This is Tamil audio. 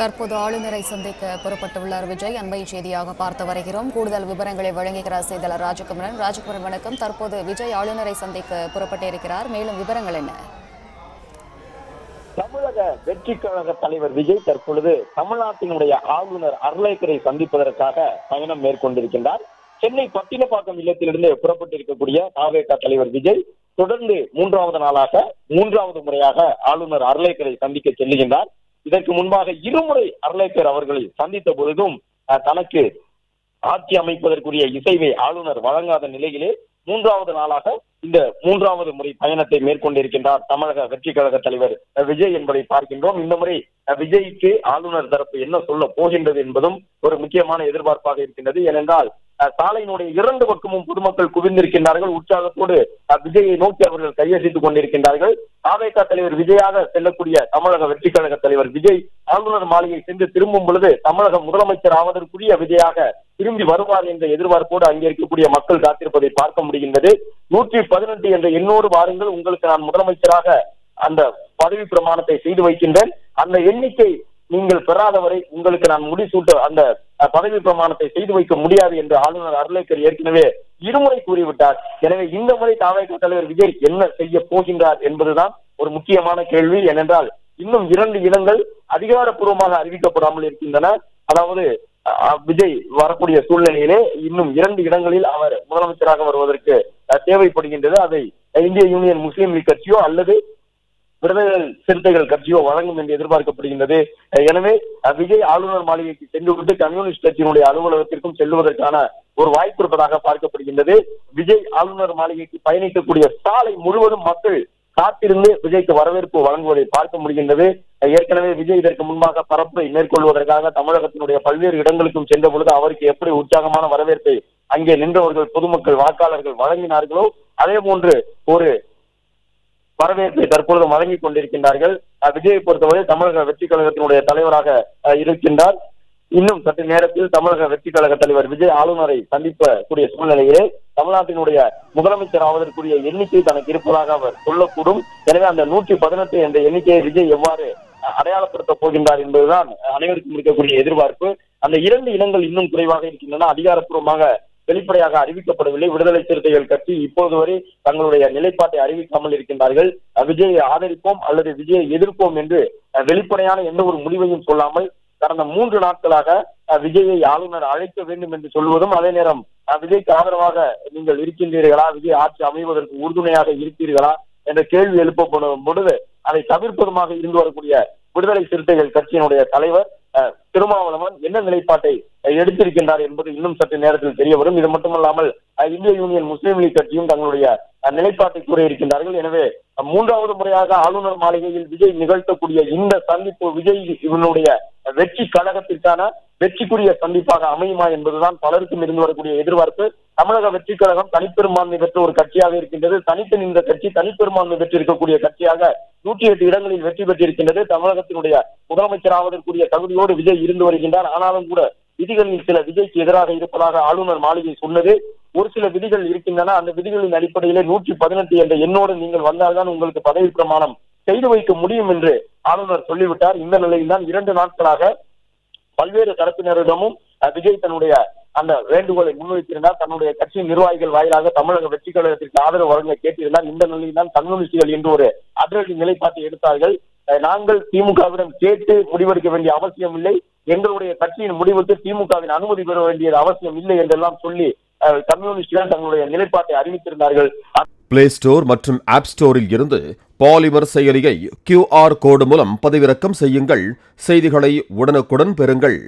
தற்போது ஆளுநரை சந்திக்க புறப்பட்டுள்ளார் விஜய். அண்மை செய்தியாக பார்த்து வருகிறோம். கூடுதல் விவரங்களை வழங்குகிறார் செய்தியாளர் ராஜகுமரன். ராஜகுமரன் வணக்கம். தற்போது விஜய் ஆளுநரை சந்திக்க புறப்பட்டிருக்கிறார். மேலும் விவரங்கள் என்ன? தமிழக வெற்றி கழக தலைவர் விஜய் தற்பொழுது தமிழ்நாட்டினுடைய ஆளுநர் அர்லேக்கரை சந்திப்பதற்காக பயணம் மேற்கொண்டிருக்கின்றார். சென்னை பட்டினப்பாக்கம் இல்லத்திலிருந்து புறப்பட்டிருக்கக்கூடிய தாவேகா தலைவர் விஜய் தொடர்ந்து மூன்றாவது முறையாக ஆளுநர் அர்லேக்கரை சந்திக்க செல்லுகின்றார். இதற்கு முன்பாக இருமுறை அர்லேக்கர் அவர்களை சந்தித்த பொழுதும் தனக்கு ஆட்சி அமைப்பதற்குரிய இசைவை ஆளுநர் வழங்காத நிலையிலே மூன்றாவது முறை பயணத்தை மேற்கொண்டிருக்கின்றார் தமிழக வெற்றி கழக தலைவர் விஜய் என்பதை பார்க்கின்றோம். இந்த முறை விஜய்க்கு ஆளுநர் தரப்பு என்ன சொல்ல போகின்றது என்பதும் ஒரு முக்கியமான எதிர்பார்ப்பாக இருக்கின்றது. ஏனென்றால் சாலையினுடைய இரண்டு பக்கமும் பொதுமக்கள் குவிந்திருக்கின்றார்கள். உற்சாகத்தோடு விஜயை நோக்கி அவர்கள் கையசைத்துக் கொண்டிருக்கின்றார்கள். தாவேகா தலைவர் விஜயாக செல்லக்கூடிய தமிழக வெற்றி கழக தலைவர் விஜய் ஆளுநர் மாளிகை சென்று திரும்பும் பொழுது தமிழக முதலமைச்சர் ஆவதற்குரிய விஜயாக திரும்பி வருவார் என்ற எதிர்பார்ப்போடு அங்கே இருக்கக்கூடிய மக்கள் காத்திருப்பதை பார்க்க முடிகின்றது. 118 என்ற எண்ணூறு வாருங்கள், உங்களுக்கு நான் முதலமைச்சராக அந்த பதவி பிரமாணத்தை செய்து வைக்கின்றேன், அந்த எண்ணிக்கை நீங்கள் பெறாதவரை உங்களுக்கு நான் முடிசூட்ட அந்த பதவி பிரமாணத்தை செய்து வைக்க முடியாது என்று ஆளுநர் அர்லேக்கர் ஏற்கனவே இருமுறை கூறிவிட்டார். எனவே இந்த முறை தாவேகா தலைவர் விஜய் என்ன செய்ய போகின்றார் என்பதுதான் ஒரு முக்கியமான கேள்வி. ஏனென்றால் இன்னும் 2 இடங்கள் அதிகாரப்பூர்வமாக அறிவிக்கப்படாமல் இருக்கின்றன. அதாவது விஜய் வரக்கூடிய சூழ்நிலையிலே இன்னும் 2 இடங்களில் அவர் முதலமைச்சராக வருவதற்கு தேவைப்படுகின்றது. அதை இந்திய யூனியன் முஸ்லீம் லீக் கட்சியோ அல்லது விடுதலை சிறுத்தைகள் கட்சியோ வழங்கும் என்று எதிர்பார்க்கப்படுகின்றது. எனவே விஜய் ஆளுநர் மாளிகைக்கு சென்றுவிட்டு கம்யூனிஸ்ட் கட்சியினுடைய அலுவலகத்திற்கும் செல்வதற்கான ஒரு வாய்ப்பு இருப்பதாக பார்க்கப்படுகின்றது. விஜய் ஆளுநர் மாளிகைக்கு பயணிக்கக்கூடிய சாலை முழுவதும் மக்கள் காத்திருந்து விஜய்க்கு வரவேற்பு வழங்குவதை பார்க்க முடிகின்றது. ஏற்கனவே விஜய் இதற்கு முன்பாக பரப்பை மேற்கொள்வதற்காக தமிழகத்தினுடைய பல்வேறு இடங்களுக்கும் சென்ற பொழுது அவருக்கு எப்படி உற்சாகமான வரவேற்பை அங்கே நின்றவர்கள் பொதுமக்கள் வாக்காளர்கள் வழங்கினார்களோ அதே போன்று ஒரு வரவேற்பை தற்பொழுது வழங்கிக் கொண்டிருக்கின்றார்கள். விஜயை பொறுத்தவரை தமிழக வெற்றி கழகத்தினுடைய தலைவராக இருக்கின்றார். இன்னும் சற்று நேரத்தில் தமிழக வெற்றி கழக தலைவர் விஜய் ஆளுநரை சந்திக்கக்கூடிய சூழ்நிலையிலே தமிழ்நாட்டினுடைய முதலமைச்சர் ஆவதற்குரிய எண்ணிக்கை தனக்கு இருப்பதாக அவர் சொல்லக்கூடும். எனவே அந்த 118 என்ற எண்ணிக்கையை விஜய் எவ்வாறு அடையாளப்படுத்த போகின்றார் என்பதுதான் அனைவருக்கும் இருக்கக்கூடிய எதிர்பார்ப்பு. அந்த 2 இடங்கள் இன்னும் குறைவாக இருக்கின்றன. அதிகாரப்பூர்வமாக வெளிப்படையாக அறிவிக்கப்படவில்லை. விடுதலை சிறுத்தைகள் கட்சி இப்போது வரை தங்களுடைய நிலைப்பாட்டை அறிவிக்காமல் இருக்கின்றார்கள். விஜயை ஆதரிப்போம் அல்லது விஜயை எதிர்ப்போம் என்று வெளிப்படையான எந்த ஒரு முடிவையும் சொல்லாமல் கடந்த 3 நாட்களாக விஜயை ஆளுநர் அழைக்க வேண்டும் என்று சொல்வதும், அதே நேரம் விஜய்க்கு ஆதரவாக நீங்கள் இருக்கின்றீர்களா, விஜய் ஆட்சி அமைவதற்கு உறுதுணையாக இருப்பீர்களா என்ற கேள்வி எழுப்பப்படும் பொழுது அதை தவிர்ப்பதுமாக இருந்து வரக்கூடிய விடுதலை சிறுத்தைகள் கட்சியினுடைய தலைவர் திருமாவளவன் என்ன நிலைப்பாட்டை எடுத்திருக்கின்றார் என்பது இன்னும் சற்று நேரத்தில் தெரிய வரும். இது மட்டுமல்லாமல் இந்திய யூனியன் முஸ்லீம் லீக் கட்சியும் தங்களுடைய நிலைப்பாட்டை கூற இருக்கின்றார்கள். எனவே 3வது முறையாக ஆளுநர் மாளிகையில் விஜய் நிகழ்த்தக்கூடிய இந்த சந்திப்பு விஜய் இவனுடைய வெற்றி கழகத்திற்கான வெற்றிக்குரிய சந்திப்பாக அமையுமா என்பதுதான் பலருக்கும் இருந்து வரக்கூடிய எதிர்பார்ப்பு. தமிழக வெற்றி கழகம் தனிப்பெரும்பான்மை பெற்ற ஒரு கட்சியாக இருக்கின்றது. தனித்து நின்ற கட்சி தனிப்பெரும்பான்மை பெற்றிருக்கக்கூடிய கட்சியாக 108 இடங்களில் வெற்றி பெற்றிருக்கின்றது. தமிழகத்தினுடைய முதலமைச்சர் ஆவதற்குரிய தகுதியோடு விஜய் இருந்து வருகின்றார். ஆனாலும் கூட விதிகளில் சில விஜய்க்கு எதிராக இருப்பதாக ஆளுநர் மாளிகை சொன்னது. ஒரு சில விதிகள் இருக்கின்றன. அந்த விதிகளின் அடிப்படையிலே 118 என்ற எண்ணோடு நீங்கள் வந்தால்தான் உங்களுக்கு பதவி பிரமாணம் செய்து வைக்க முடியும் என்று ஆளுநர் சொல்லிவிட்டார். இந்த நிலையில் தான் 2 நாட்களாக பல்வேறு தரப்பினரிடமும் விஜய் தன்னுடைய அந்த வேண்டுகோளை முன்வைத்திருந்தார். தன்னுடைய கட்சியின் நிர்வாகிகள் வாயிலாக தமிழக வெற்றி கழகத்திற்கு ஆதரவு வழங்க கேட்டிருந்தார். இந்த நிலையில் தான் கம்யூனிஸ்டுகள் என்று ஒரு அதிரடி நிலைப்பாட்டை எடுத்தார்கள். நாங்கள் திமுகவிடம் கேட்டு முடிவெடுக்க வேண்டிய அவசியம் இல்லை, எங்களுடைய கட்சியின் முடிவுக்கு திமுகவின் அனுமதி பெற வேண்டியது அவசியம் இல்லை என்றெல்லாம் சொல்லி கம்யூனிஸ்டுகள் தங்களுடைய நிலைப்பாட்டை அறிவித்திருந்தார்கள். பிளே ஸ்டோர் மற்றும் ஆப் ஸ்டோரில் இருந்து பாலிமர் செயலியை QR கோடு மூலம் பதிவிறக்கம் செய்யுங்கள். செய்திகளை உடனுக்குடன் பெறுங்கள்.